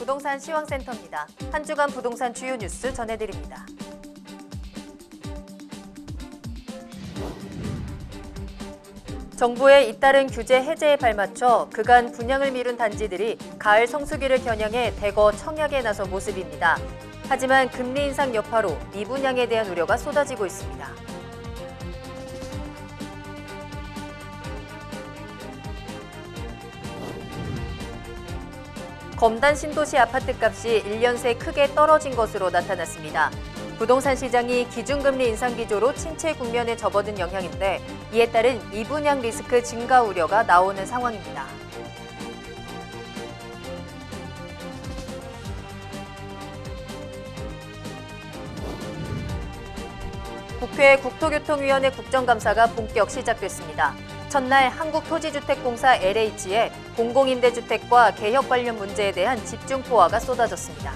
부동산 시황센터입니다. 한 주간 부동산 주요 뉴스 전해드립니다. 정부의 잇따른 규제 해제에 발맞춰 그간 분양을 미룬 단지들이 가을 성수기를 겨냥해 대거 청약에 나선 모습입니다. 하지만 금리 인상 여파로 미분양에 대한 우려가 쏟아지고 있습니다. 검단 신도시 아파트값이 1년 새 크게 떨어진 것으로 나타났습니다. 부동산 시장이 기준금리 인상 기조로 침체 국면에 접어든 영향인데 이에 따른 미분양 리스크 증가 우려가 나오는 상황입니다. 국회 국토교통위원회 국정감사가 본격 시작됐습니다. 첫날 한국토지주택공사 LH에 공공임대주택과 개혁 관련 문제에 대한 집중 포화가 쏟아졌습니다.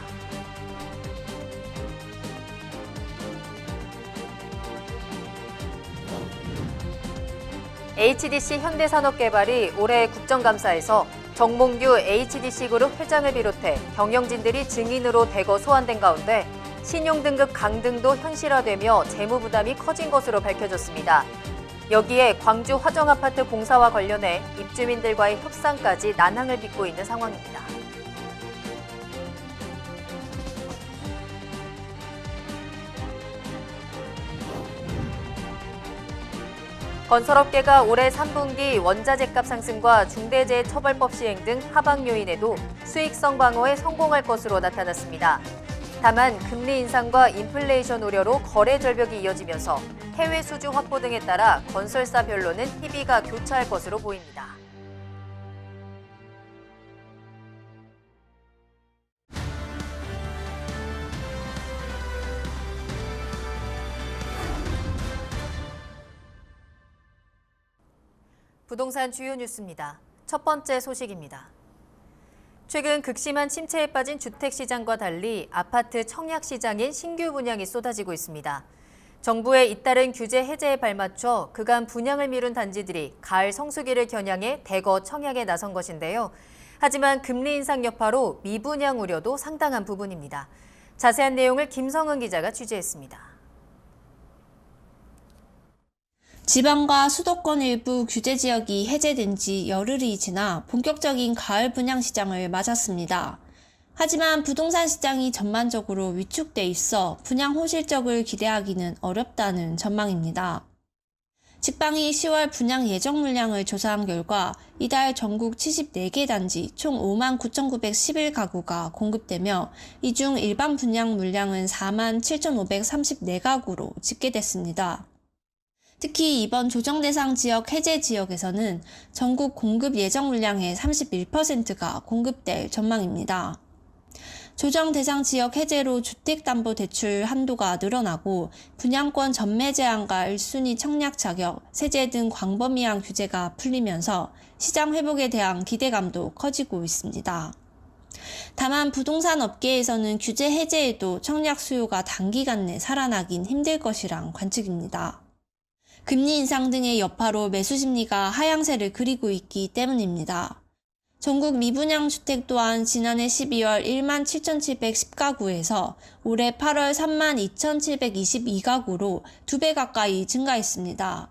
HDC 현대산업개발이 올해 국정감사에서 정몽규 HDC그룹 회장을 비롯해 경영진들이 증인으로 대거 소환된 가운데 신용등급 강등도 현실화되며 재무부담이 커진 것으로 밝혀졌습니다. 여기에 광주 화정아파트 공사와 관련해 입주민들과의 협상까지 난항을 빚고 있는 상황입니다. 건설업계가 올해 3분기 원자재값 상승과 중대재해처벌법 시행 등 하방 요인에도 수익성 방어에 성공할 것으로 나타났습니다. 다만 금리 인상과 인플레이션 우려로 거래 절벽이 이어지면서 해외 수주 확보 등에 따라 건설사별로는 희비가 교차할 것으로 보입니다. 부동산 주요 뉴스입니다. 첫 번째 소식입니다. 최근 극심한 침체에 빠진 주택시장과 달리 아파트 청약시장인 신규 분양이 쏟아지고 있습니다. 정부의 잇따른 규제 해제에 발맞춰 그간 분양을 미룬 단지들이 가을 성수기를 겨냥해 대거 청약에 나선 것인데요. 하지만 금리 인상 여파로 미분양 우려도 상당한 부분입니다. 자세한 내용을 김성은 기자가 취재했습니다. 지방과 수도권 일부 규제 지역이 해제된 지 열흘이 지나 본격적인 가을 분양 시장을 맞았습니다. 하지만 부동산 시장이 전반적으로 위축돼 있어 분양 호실적을 기대하기는 어렵다는 전망입니다. 직방이 10월 분양 예정 물량을 조사한 결과 이달 전국 74개 단지 총 59,911가구가 공급되며 이 중 일반 분양 물량은 47,534가구로 집계됐습니다. 특히 이번 조정 대상 지역 해제 지역에서는 전국 공급 예정 물량의 31%가 공급될 전망입니다. 조정 대상 지역 해제로 주택담보대출 한도가 늘어나고 분양권 전매 제한과 1순위 청약 자격, 세제 등 광범위한 규제가 풀리면서 시장 회복에 대한 기대감도 커지고 있습니다. 다만 부동산 업계에서는 규제 해제에도 청약 수요가 단기간 내 살아나긴 힘들 것이란 관측입니다. 금리 인상 등의 여파로 매수 심리가 하향세를 그리고 있기 때문입니다. 전국 미분양 주택 또한 지난해 12월 17,710가구에서 올해 8월 32,722가구로 2배 가까이 증가했습니다.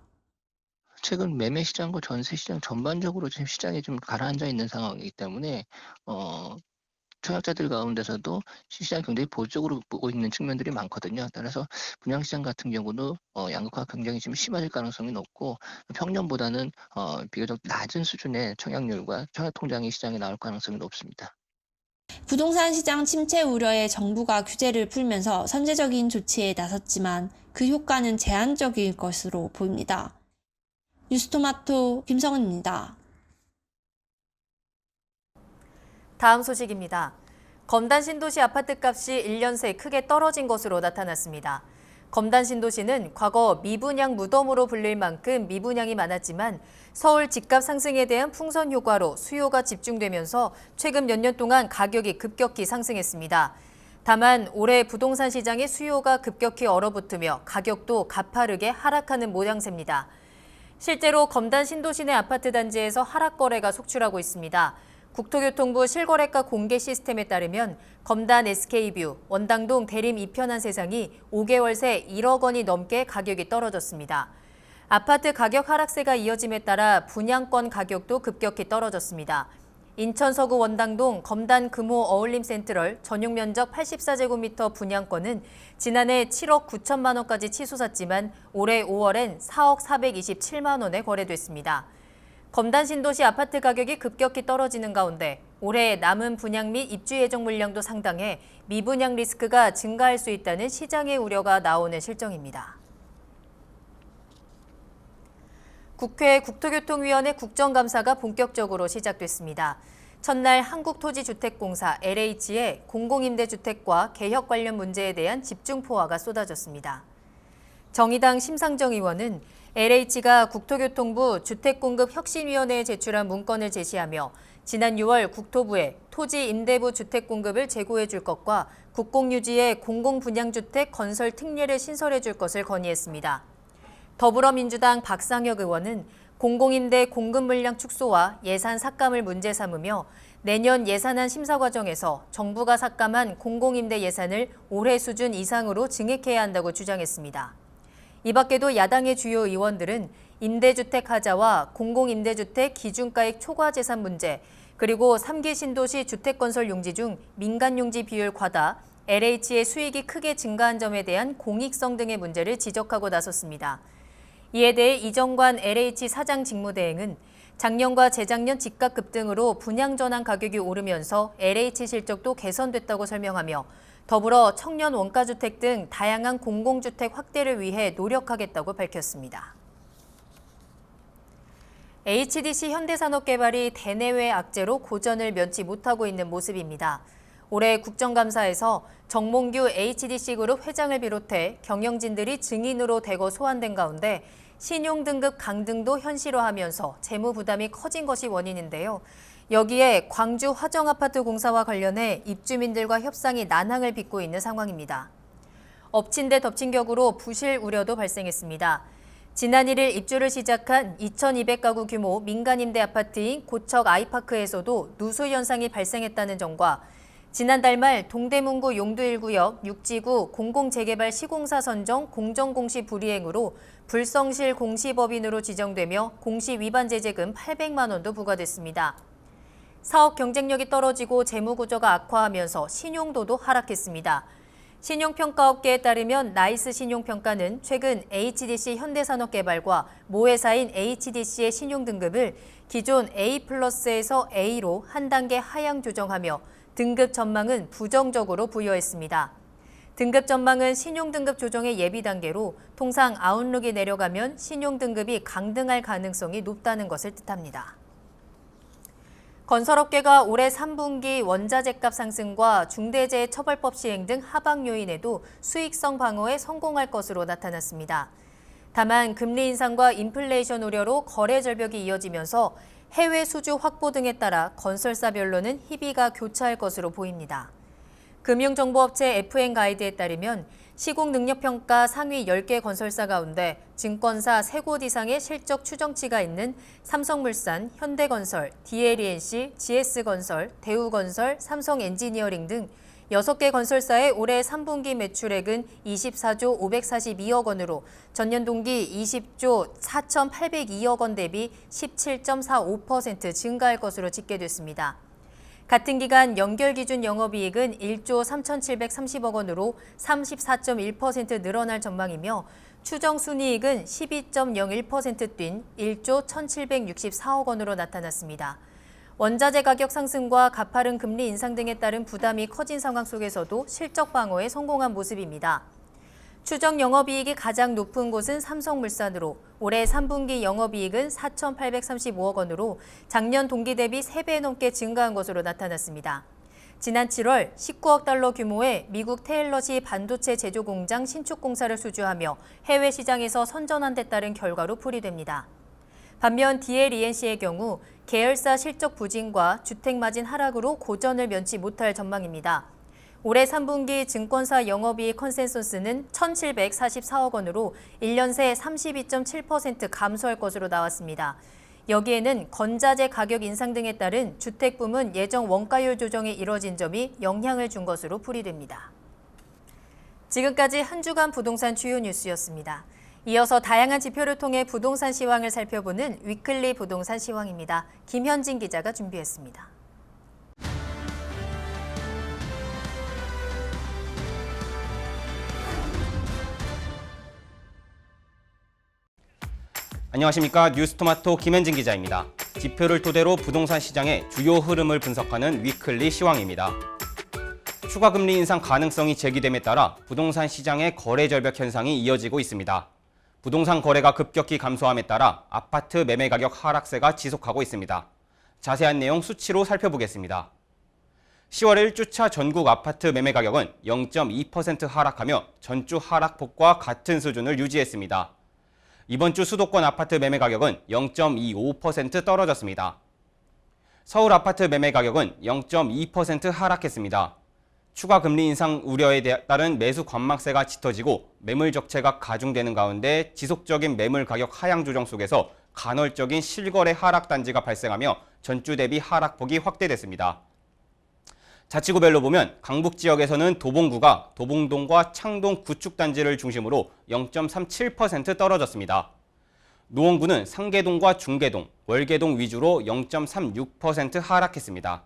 최근 매매 시장과 전세 시장 전반적으로 지금 시장이 좀 가라앉아 있는 상황이기 때문에 청약자들 가운데서도 시장이 굉장히 보수적으로 보고 있는 측면들이 많거든요. 따라서 분양시장 같은 경우도 양극화가 굉장히 좀 심해질 가능성이 높고 평년보다는 비교적 낮은 수준의 청약률과 청약통장이 시장에 나올 가능성이 높습니다. 부동산 시장 침체 우려에 정부가 규제를 풀면서 선제적인 조치에 나섰지만 그 효과는 제한적일 것으로 보입니다. 뉴스토마토 김성은입니다. 다음 소식입니다. 검단 신도시 아파트값이 1년 새 크게 떨어진 것으로 나타났습니다. 검단 신도시는 과거 미분양 무덤으로 불릴 만큼 미분양이 많았지만 서울 집값 상승에 대한 풍선 효과로 수요가 집중되면서 최근 몇 년 동안 가격이 급격히 상승했습니다. 다만 올해 부동산 시장의 수요가 급격히 얼어붙으며 가격도 가파르게 하락하는 모양새입니다. 실제로 검단 신도시 내 아파트 단지에서 하락 거래가 속출하고 있습니다. 국토교통부 실거래가 공개 시스템에 따르면 검단 SK뷰, 원당동 대림 이편한 세상이 5개월 새 1억 원이 넘게 가격이 떨어졌습니다. 아파트 가격 하락세가 이어짐에 따라 분양권 가격도 급격히 떨어졌습니다. 인천 서구 원당동 검단 금호 어울림 센트럴 전용 면적 84제곱미터 분양권은 지난해 7억 9천만 원까지 치솟았지만 올해 5월엔 4억 427만 원에 거래됐습니다. 검단 신도시 아파트 가격이 급격히 떨어지는 가운데 올해 남은 분양 및 입주 예정 물량도 상당해 미분양 리스크가 증가할 수 있다는 시장의 우려가 나오는 실정입니다. 국회 국토교통위원회 국정감사가 본격적으로 시작됐습니다. 첫날 한국토지주택공사 LH의 공공임대주택과 개혁 관련 문제에 대한 집중포화가 쏟아졌습니다. 정의당 심상정 의원은 LH가 국토교통부 주택공급혁신위원회에 제출한 문건을 제시하며 지난 6월 국토부에 토지임대부 주택공급을 제고해 줄 것과 국공유지의 공공분양주택 건설 특례를 신설해 줄 것을 건의했습니다. 더불어민주당 박상혁 의원은 공공임대 공급 물량 축소와 예산 삭감을 문제 삼으며 내년 예산안 심사 과정에서 정부가 삭감한 공공임대 예산을 올해 수준 이상으로 증액해야 한다고 주장했습니다. 이 밖에도 야당의 주요 의원들은 임대주택 하자와 공공임대주택 기준가액 초과 재산 문제, 그리고 3기 신도시 주택건설 용지 중 민간용지 비율 과다, LH의 수익이 크게 증가한 점에 대한 공익성 등의 문제를 지적하고 나섰습니다. 이에 대해 이정관 LH 사장 직무대행은 작년과 재작년 집값 급등으로 분양 전환 가격이 오르면서 LH 실적도 개선됐다고 설명하며 더불어 청년 원가주택 등 다양한 공공주택 확대를 위해 노력하겠다고 밝혔습니다. HDC 현대산업개발이 대내외 악재로 고전을 면치 못하고 있는 모습입니다. 올해 국정감사에서 정몽규 HDC그룹 회장을 비롯해 경영진들이 증인으로 대거 소환된 가운데 신용등급 강등도 현실화하면서 재무 부담이 커진 것이 원인인데요. 여기에 광주 화정아파트 공사와 관련해 입주민들과 협상이 난항을 빚고 있는 상황입니다. 엎친 데 덮친 격으로 부실 우려도 발생했습니다. 지난 1일 입주를 시작한 2,200가구 규모 민간임대 아파트인 고척 아이파크에서도 누수 현상이 발생했다는 점과 지난달 말 동대문구 용두 1구역 6지구 공공재개발 시공사 선정 공정공시 불이행으로 불성실 공시법인으로 지정되며 공시 위반 제재금 800만 원도 부과됐습니다. 사업 경쟁력이 떨어지고 재무구조가 악화하면서 신용도도 하락했습니다. 신용평가업계에 따르면 나이스 신용평가는 최근 HDC 현대산업개발과 모회사인 HDC의 신용등급을 기존 A+에서 A로 한 단계 하향 조정하며 등급 전망은 부정적으로 부여했습니다. 등급 전망은 신용등급 조정의 예비 단계로 통상 아웃룩이 내려가면 신용등급이 강등할 가능성이 높다는 것을 뜻합니다. 건설업계가 올해 3분기 원자재값 상승과 중대재해처벌법 시행 등 하방 요인에도 수익성 방어에 성공할 것으로 나타났습니다. 다만 금리 인상과 인플레이션 우려로 거래 절벽이 이어지면서 해외 수주 확보 등에 따라 건설사별로는 희비가 교차할 것으로 보입니다. 금융정보업체 FN가이드에 따르면 시공능력평가 상위 10개 건설사 가운데 증권사 3곳 이상의 실적 추정치가 있는 삼성물산, 현대건설, DLENC, GS건설, 대우건설, 삼성엔지니어링 등 6개 건설사의 올해 3분기 매출액은 24조 542억 원으로 전년 동기 20조 4,802억 원 대비 17.45% 증가할 것으로 집계됐습니다. 같은 기간 연결 기준 영업이익은 1조 3,730억 원으로 34.1% 늘어날 전망이며 추정 순이익은 12.01% 뛴 1조 1,764억 원으로 나타났습니다. 원자재 가격 상승과 가파른 금리 인상 등에 따른 부담이 커진 상황 속에서도 실적 방어에 성공한 모습입니다. 추정 영업이익이 가장 높은 곳은 삼성물산으로 올해 3분기 영업이익은 4,835억 원으로 작년 동기 대비 3배 넘게 증가한 것으로 나타났습니다. 지난 7월 19억 달러 규모의 미국 테일러시 반도체 제조 공장 신축 공사를 수주하며 해외 시장에서 선전한 데 따른 결과로 풀이됩니다. 반면 DLENC의 경우 계열사 실적 부진과 주택 마진 하락으로 고전을 면치 못할 전망입니다. 올해 3분기 증권사 영업이익 컨센서스는 1,744억 원으로 1년 새 32.7% 감소할 것으로 나왔습니다. 여기에는 건자재 가격 인상 등에 따른 주택 부문 예정 원가율 조정이 이뤄진 점이 영향을 준 것으로 풀이됩니다. 지금까지 한 주간 부동산 주요 뉴스였습니다. 이어서 다양한 지표를 통해 부동산 시황을 살펴보는 위클리 부동산 시황입니다. 김현진 기자가 준비했습니다. 안녕하십니까. 뉴스토마토 김현진 기자입니다. 지표를 토대로 부동산 시장의 주요 흐름을 분석하는 위클리 시황입니다. 추가 금리 인상 가능성이 제기됨에 따라 부동산 시장의 거래 절벽 현상이 이어지고 있습니다. 부동산 거래가 급격히 감소함에 따라 아파트 매매 가격 하락세가 지속하고 있습니다. 자세한 내용 수치로 살펴보겠습니다. 10월 1주차 전국 아파트 매매 가격은 0.2% 하락하며 전주 하락폭과 같은 수준을 유지했습니다. 이번 주 수도권 아파트 매매 가격은 0.25% 떨어졌습니다. 서울 아파트 매매 가격은 0.2% 하락했습니다. 추가 금리 인상 우려에 따른 매수 관망세가 짙어지고 매물 적체가 가중되는 가운데 지속적인 매물 가격 하향 조정 속에서 간헐적인 실거래 하락 단지가 발생하며 전주 대비 하락폭이 확대됐습니다. 자치구별로 보면 강북 지역에서는 도봉구가 도봉동과 창동 구축단지를 중심으로 0.37% 떨어졌습니다. 노원구는 상계동과 중계동, 월계동 위주로 0.36% 하락했습니다.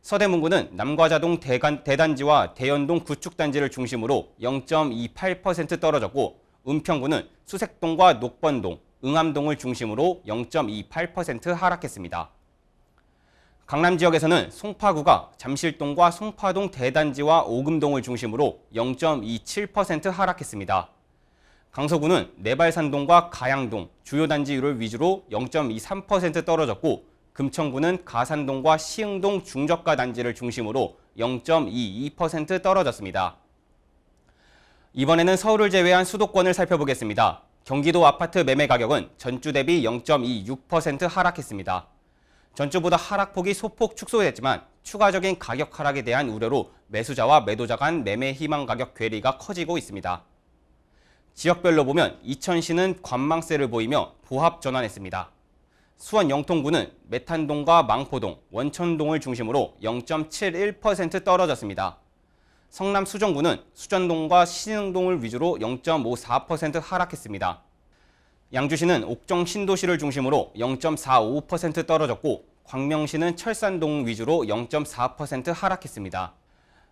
서대문구는 남과자동 대단지와 대연동 구축단지를 중심으로 0.28% 떨어졌고 은평구는 수색동과 녹번동, 응암동을 중심으로 0.28% 하락했습니다. 강남 지역에서는 송파구가 잠실동과 송파동 대단지와 오금동을 중심으로 0.27% 하락했습니다. 강서구는 내발산동과 가양동, 주요 단지를 위주로 0.23% 떨어졌고 금천구는 가산동과 시흥동 중저가 단지를 중심으로 0.22% 떨어졌습니다. 이번에는 서울을 제외한 수도권을 살펴보겠습니다. 경기도 아파트 매매 가격은 전주 대비 0.26% 하락했습니다. 전주보다 하락폭이 소폭 축소됐지만 추가적인 가격 하락에 대한 우려로 매수자와 매도자 간 매매 희망 가격 괴리가 커지고 있습니다. 지역별로 보면 이천시는 관망세를 보이며 보합 전환했습니다. 수원 영통구는 메탄동과 망포동, 원천동을 중심으로 0.71% 떨어졌습니다. 성남 수정구는 수전동과 신흥동을 위주로 0.54% 하락했습니다. 양주시는 옥정 신도시를 중심으로 0.45% 떨어졌고 광명시는 철산동 위주로 0.4% 하락했습니다.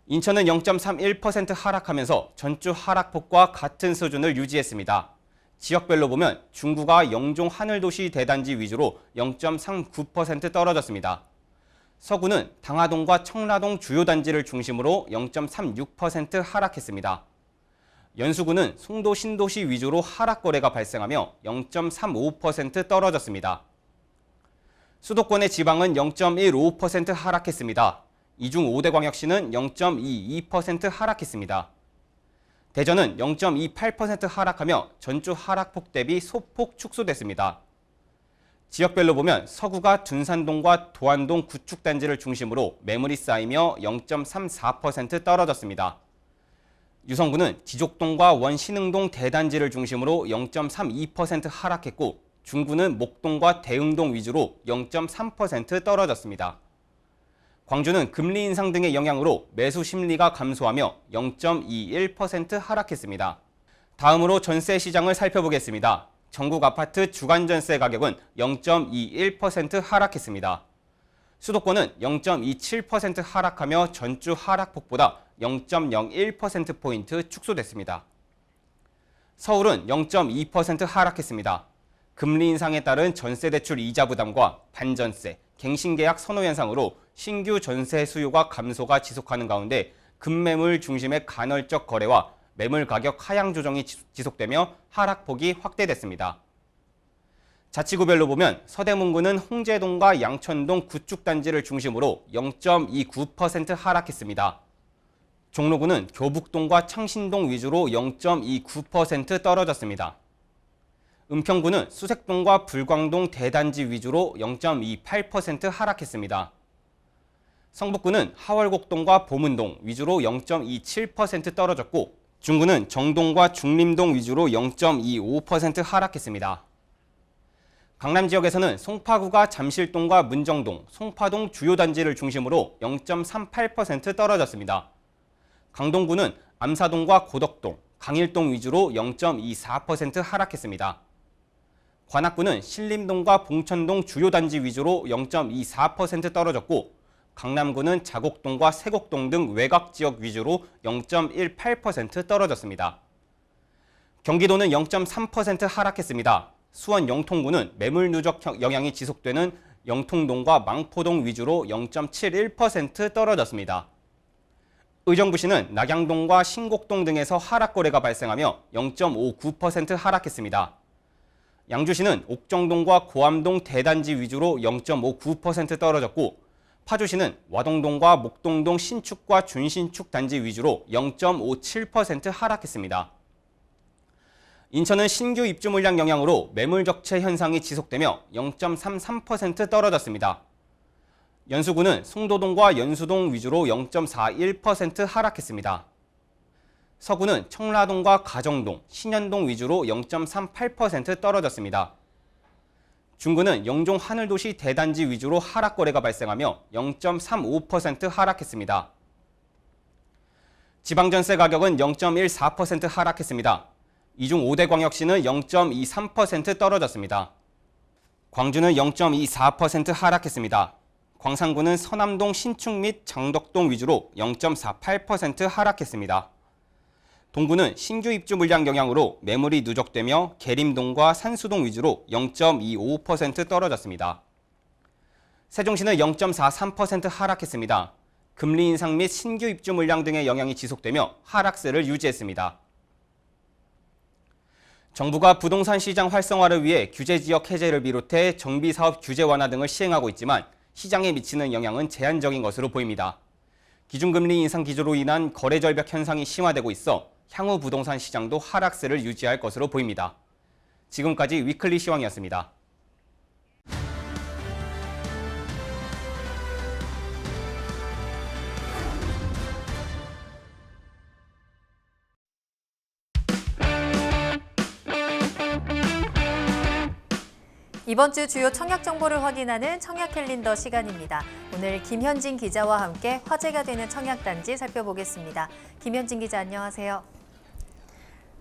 인천은 0.31% 하락하면서 전주 하락폭과 같은 수준을 유지했습니다. 지역별로 보면 중구가 영종 하늘도시 대단지 위주로 0.39% 떨어졌습니다. 서구는 당하동과 청라동 주요 단지를 중심으로 0.36% 하락했습니다. 연수구는 송도 신도시 위주로 하락 거래가 발생하며 0.35% 떨어졌습니다. 수도권의 지방은 0.15% 하락했습니다. 이중 5대 광역시는 0.22% 하락했습니다. 대전은 0.28% 하락하며 전주 하락폭 대비 소폭 축소됐습니다. 지역별로 보면 서구가 둔산동과 도안동 구축단지를 중심으로 매물이 쌓이며 0.34% 떨어졌습니다. 유성구는 지족동과 원신흥동 대단지를 중심으로 0.32% 하락했고 중구는 목동과 대흥동 위주로 0.3% 떨어졌습니다. 광주는 금리 인상 등의 영향으로 매수 심리가 감소하며 0.21% 하락했습니다. 다음으로 전세 시장을 살펴보겠습니다. 전국 아파트 주간 전세 가격은 0.21% 하락했습니다. 수도권은 0.27% 하락하며 전주 하락폭보다 0.01%포인트 축소됐습니다. 서울은 0.2% 하락했습니다. 금리 인상에 따른 전세 대출 이자 부담과 반전세, 갱신계약 선호 현상으로 신규 전세 수요가 감소가 지속하는 가운데 급매물 중심의 간헐적 거래와 매물 가격 하향 조정이 지속되며 하락폭이 확대됐습니다. 자치구별로 보면 서대문구는 홍제동과 양천동 구축단지를 중심으로 0.29% 하락했습니다. 종로구는 교북동과 창신동 위주로 0.29% 떨어졌습니다. 은평구는 수색동과 불광동 대단지 위주로 0.28% 하락했습니다. 성북구는 하월곡동과 보문동 위주로 0.27% 떨어졌고 중구는 정동과 중림동 위주로 0.25% 하락했습니다. 강남 지역에서는 송파구가 잠실동과 문정동, 송파동 주요 단지를 중심으로 0.38% 떨어졌습니다. 강동구는 암사동과 고덕동, 강일동 위주로 0.24% 하락했습니다. 관악구는 신림동과 봉천동 주요 단지 위주로 0.24% 떨어졌고, 강남구는 자곡동과 세곡동 등 외곽 지역 위주로 0.18% 떨어졌습니다. 경기도는 0.3% 하락했습니다. 수원 영통구는 매물 누적 영향이 지속되는 영통동과 망포동 위주로 0.71% 떨어졌습니다. 의정부시는 낙양동과 신곡동 등에서 하락 거래가 발생하며 0.59% 하락했습니다. 양주시는 옥정동과 고암동 대단지 위주로 0.59% 떨어졌고, 파주시는 와동동과 목동동 신축과 준신축 단지 위주로 0.57% 하락했습니다. 인천은 신규 입주 물량 영향으로 매물 적체 현상이 지속되며 0.33% 떨어졌습니다. 연수구는 송도동과 연수동 위주로 0.41% 하락했습니다. 서구는 청라동과 가정동, 신현동 위주로 0.38% 떨어졌습니다. 중구는 영종 하늘도시 대단지 위주로 하락 거래가 발생하며 0.35% 하락했습니다. 지방전세 가격은 0.14% 하락했습니다. 이중 5대 광역시는 0.23% 떨어졌습니다. 광주는 0.24% 하락했습니다. 광산구는 서남동 신축 및 장덕동 위주로 0.48% 하락했습니다. 동구는 신규 입주 물량 영향으로 매물이 누적되며 계림동과 산수동 위주로 0.25% 떨어졌습니다. 세종시는 0.43% 하락했습니다. 금리 인상 및 신규 입주 물량 등의 영향이 지속되며 하락세를 유지했습니다. 정부가 부동산 시장 활성화를 위해 규제지역 해제를 비롯해 정비사업 규제 완화 등을 시행하고 있지만 시장에 미치는 영향은 제한적인 것으로 보입니다. 기준금리 인상 기조로 인한 거래 절벽 현상이 심화되고 있어 향후 부동산 시장도 하락세를 유지할 것으로 보입니다. 지금까지 위클리 시황이었습니다. 이번 주 주요 청약 정보를 확인하는 청약 캘린더 시간입니다. 오늘 김현진 기자와 함께 화제가 되는 청약 단지 살펴보겠습니다. 김현진 기자, 안녕하세요.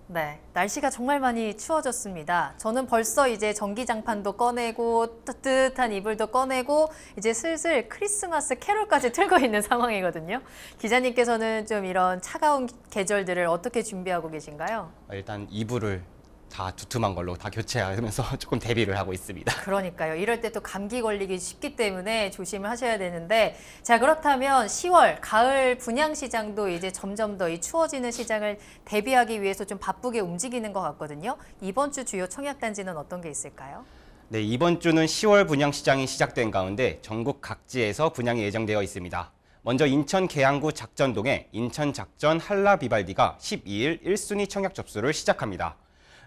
네, 날씨가 정말 많이 추워졌습니다. 저는 벌써 이제 전기장판도 꺼내고 따뜻한 이불도 꺼내고 이제 슬슬 크리스마스 캐롤까지 틀고 있는 상황이거든요. 기자님께서는 좀 이런 차가운 계절들을 어떻게 준비하고 계신가요? 일단 이불을 다 두툼한 걸로 다 교체하면서 조금 대비를 하고 있습니다. 그러니까요. 이럴 때 또 감기 걸리기 쉽기 때문에 조심을 하셔야 되는데, 자, 그렇다면 10월 가을 분양시장도 이제 점점 더 이 추워지는 시장을 대비하기 위해서 좀 바쁘게 움직이는 것 같거든요. 이번 주 주요 청약단지는 어떤 게 있을까요? 네, 이번 주는 10월 분양시장이 시작된 가운데 전국 각지에서 분양이 예정되어 있습니다. 먼저 인천 계양구 작전동의 인천 작전 한라 비발디가 12일 1순위 청약 접수를 시작합니다.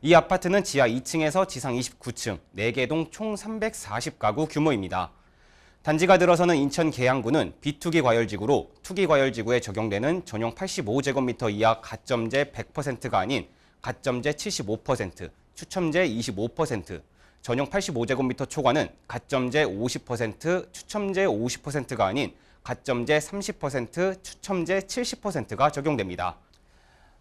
이 아파트는 지하 2층에서 지상 29층, 4개 동 총 340가구 규모입니다. 단지가 들어서는 인천 계양구는 비투기 과열지구로 투기 과열지구에 적용되는 전용 85제곱미터 이하 가점제 100%가 아닌 가점제 75%, 추첨제 25%, 전용 85제곱미터 초과는 가점제 50%, 추첨제 50%가 아닌 가점제 30%, 추첨제 70%가 적용됩니다.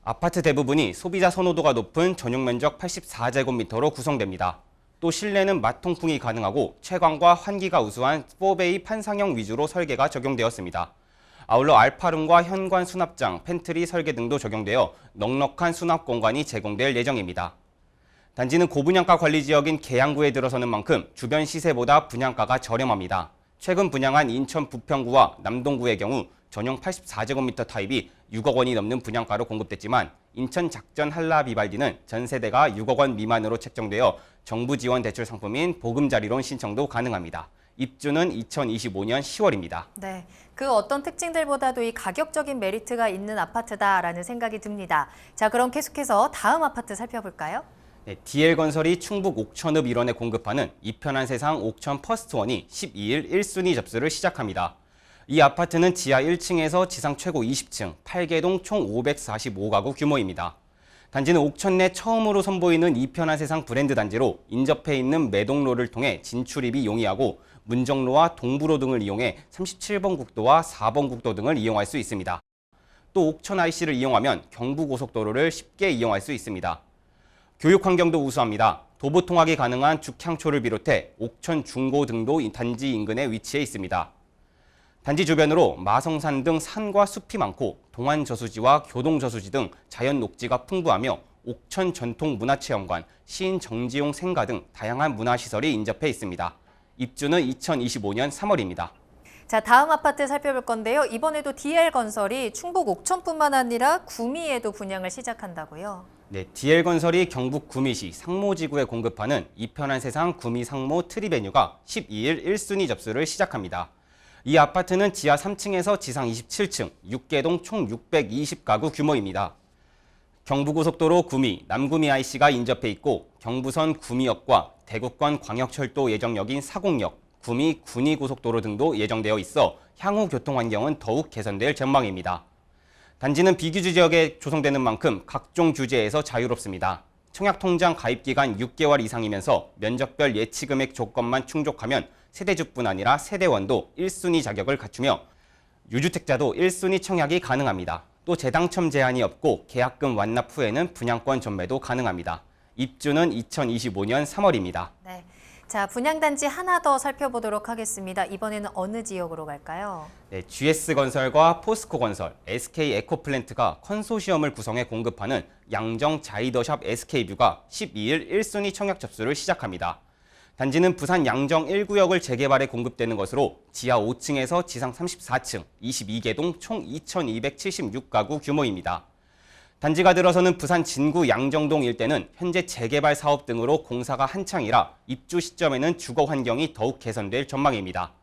아파트 대부분이 소비자 선호도가 높은 전용 면적 84제곱미터로 구성됩니다. 또 실내는 마통풍이 가능하고 채광과 환기가 우수한 4베이 판상형 위주로 설계가 적용되었습니다. 아울러 알파룸과 현관 수납장, 팬트리 설계 등도 적용되어 넉넉한 수납 공간이 제공될 예정입니다. 단지는 고분양가 관리 지역인 계양구에 들어서는 만큼 주변 시세보다 분양가가 저렴합니다. 최근 분양한 인천 부평구와 남동구의 경우 전용 84제곱미터 타입이 6억 원이 넘는 분양가로 공급됐지만 인천 작전 한라 비발디는 전세대가 6억 원 미만으로 책정되어 정부 지원 대출 상품인 보금자리론 신청도 가능합니다. 입주는 2025년 10월입니다. 네, 그 어떤 특징들보다도 이 가격적인 메리트가 있는 아파트다라는 생각이 듭니다. 자, 그럼 계속해서 다음 아파트 살펴볼까요? 네, DL건설이 충북 옥천읍 일원에 공급하는 이편한 세상 옥천 퍼스트원이 12일 1순위 접수를 시작합니다. 이 아파트는 지하 1층에서 지상 최고 20층, 8개 동 총 545가구 규모입니다. 단지는 옥천 내 처음으로 선보이는 이편한 세상 브랜드 단지로 인접해 있는 매동로를 통해 진출입이 용이하고 문정로와 동부로 등을 이용해 37번 국도와 4번 국도 등을 이용할 수 있습니다. 또 옥천 IC를 이용하면 경부고속도로를 쉽게 이용할 수 있습니다. 교육 환경도 우수합니다. 도보 통학이 가능한 죽향초를 비롯해 옥천 중고 등도 단지 인근에 위치해 있습니다. 단지 주변으로 마성산 등 산과 숲이 많고 동안저수지와 교동저수지 등 자연 녹지가 풍부하며 옥천 전통문화체험관, 시인 정지용 생가 등 다양한 문화시설이 인접해 있습니다. 입주는 2025년 3월입니다. 자, 다음 아파트 살펴볼 건데요. 이번에도 DL건설이 충북 옥천뿐만 아니라 구미에도 분양을 시작한다고요. 네, DL건설이 경북 구미시 상모지구에 공급하는 이편한 세상 구미 상모 트리베뉴가 12일 1순위 접수를 시작합니다. 이 아파트는 지하 3층에서 지상 27층, 6개동 총 620가구 규모입니다. 경부고속도로 구미, 남구미 IC가 인접해 있고 경부선 구미역과 대구권 광역철도 예정역인 사곡역, 구미 군위고속도로 등도 예정되어 있어 향후 교통 환경은 더욱 개선될 전망입니다. 단지는 비규제 지역에 조성되는 만큼 각종 규제에서 자유롭습니다. 청약통장 가입기간 6개월 이상이면서 면적별 예치금액 조건만 충족하면 세대주뿐 아니라 세대원도 1순위 자격을 갖추며 유주택자도 1순위 청약이 가능합니다. 또 재당첨 제한이 없고 계약금 완납 후에는 분양권 전매도 가능합니다. 입주는 2025년 3월입니다. 네. 자, 분양단지 하나 더 살펴보도록 하겠습니다. 이번에는 어느 지역으로 갈까요? 네, GS건설과 포스코건설, SK에코플랜트가 컨소시엄을 구성해 공급하는 양정 자이더샵 SK뷰가 12일 1순위 청약 접수를 시작합니다. 단지는 부산 양정 1구역을 재개발해 공급되는 것으로 지하 5층에서 지상 34층, 22개동 총 2,276가구 규모입니다. 단지가 들어서는 부산 진구 양정동 일대는 현재 재개발 사업 등으로 공사가 한창이라 입주 시점에는 주거 환경이 더욱 개선될 전망입니다.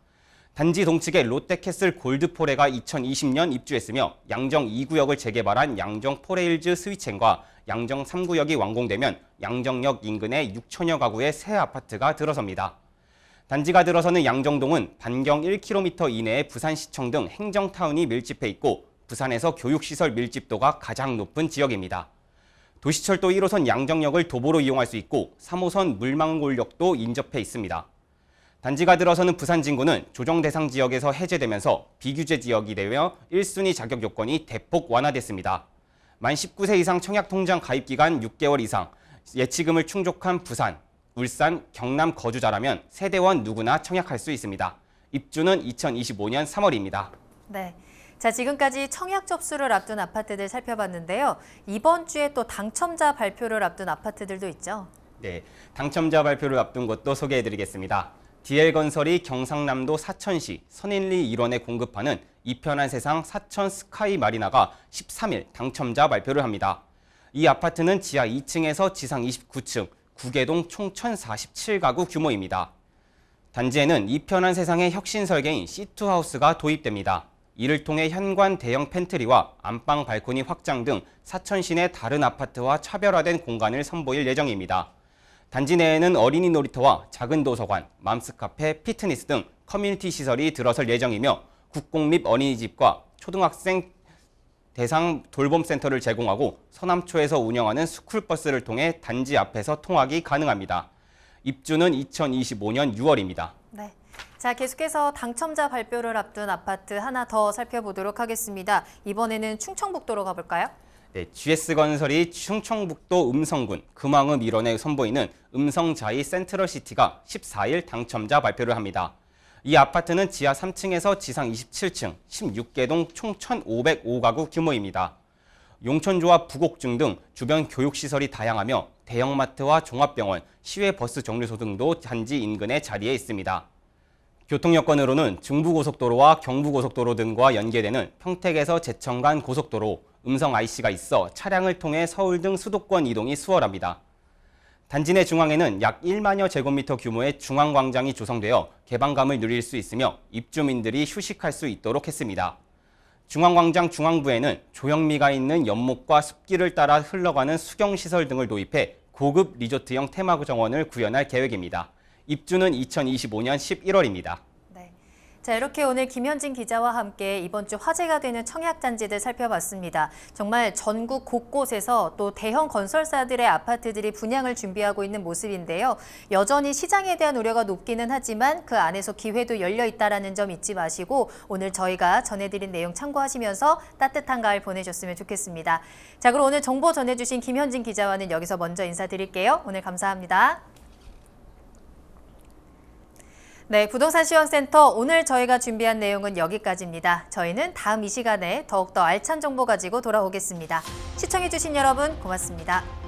단지 동측에 롯데캐슬 골드포레가 2020년 입주했으며 양정 2구역을 재개발한 양정 포레일즈 스위첸과 양정 3구역이 완공되면 양정역 인근에 6천여 가구의 새 아파트가 들어섭니다. 단지가 들어서는 양정동은 반경 1km 이내에 부산시청 등 행정타운이 밀집해 있고 부산에서 교육시설 밀집도가 가장 높은 지역입니다. 도시철도 1호선 양정역을 도보로 이용할 수 있고 3호선 물망골역도 인접해 있습니다. 단지가 들어서는 부산 진구는 조정 대상 지역에서 해제되면서 비규제 지역이 되며 1순위 자격 요건이 대폭 완화됐습니다. 만 19세 이상 청약통장 가입기간 6개월 이상, 예치금을 충족한 부산, 울산, 경남 거주자라면 세대원 누구나 청약할 수 있습니다. 입주는 2025년 3월입니다. 네. 자, 지금까지 청약 접수를 앞둔 아파트들 살펴봤는데요. 이번 주에 또 당첨자 발표를 앞둔 아파트들도 있죠. 네, 당첨자 발표를 앞둔 것도 소개해드리겠습니다. DL건설이 경상남도 사천시 선인리 일원에 공급하는 이편한 세상 사천 스카이 마리나가 13일 당첨자 발표를 합니다. 이 아파트는 지하 2층에서 지상 29층, 9개동 총 1,047가구 규모입니다. 단지에는 이편한 세상의 혁신 설계인 C2하우스가 도입됩니다. 이를 통해 현관 대형 팬트리와 안방 발코니 확장 등 사천 시내 다른 아파트와 차별화된 공간을 선보일 예정입니다. 단지 내에는 어린이 놀이터와 작은 도서관, 맘스 카페, 피트니스 등 커뮤니티 시설이 들어설 예정이며 국공립 어린이집과 초등학생 대상 돌봄센터를 제공하고 서남초에서 운영하는 스쿨버스를 통해 단지 앞에서 통학이 가능합니다. 입주는 2025년 6월입니다. 네. 자, 계속해서 당첨자 발표를 앞둔 아파트 하나 더 살펴보도록 하겠습니다. 이번에는 충청북도로 가볼까요? 네, GS건설이 충청북도 음성군 금왕읍 일원에 선보이는 음성자이 센트럴시티가 14일 당첨자 발표를 합니다. 이 아파트는 지하 3층에서 지상 27층, 16개동 총 1,505가구 규모입니다. 용천조합 부곡중 등 주변 교육시설이 다양하며 대형마트와 종합병원, 시외버스 정류소 등도 단지 인근에 자리해 있습니다. 교통여건으로는 중부고속도로와 경부고속도로 등과 연계되는 평택에서 제천 간 고속도로, 음성 IC가 있어 차량을 통해 서울 등 수도권 이동이 수월합니다. 단지 내 중앙에는 약 1만여 제곱미터 규모의 중앙광장이 조성되어 개방감을 누릴 수 있으며 입주민들이 휴식할 수 있도록 했습니다. 중앙광장 중앙부에는 조형미가 있는 연못과 숲길을 따라 흘러가는 수경시설 등을 도입해 고급 리조트형 테마 정원을 구현할 계획입니다. 입주는 2025년 11월입니다. 네. 자, 이렇게 오늘 김현진 기자와 함께 이번 주 화제가 되는 청약단지들 살펴봤습니다. 정말 전국 곳곳에서 또 대형 건설사들의 아파트들이 분양을 준비하고 있는 모습인데요. 여전히 시장에 대한 우려가 높기는 하지만 그 안에서 기회도 열려 있다는 점 잊지 마시고 오늘 저희가 전해드린 내용 참고하시면서 따뜻한 가을 보내셨으면 좋겠습니다. 자, 그럼 오늘 정보 전해주신 김현진 기자와는 여기서 먼저 인사드릴게요. 오늘 감사합니다. 네, 부동산 시황센터 오늘 저희가 준비한 내용은 여기까지입니다. 저희는 다음 이 시간에 더욱더 알찬 정보 가지고 돌아오겠습니다. 시청해주신 여러분 고맙습니다.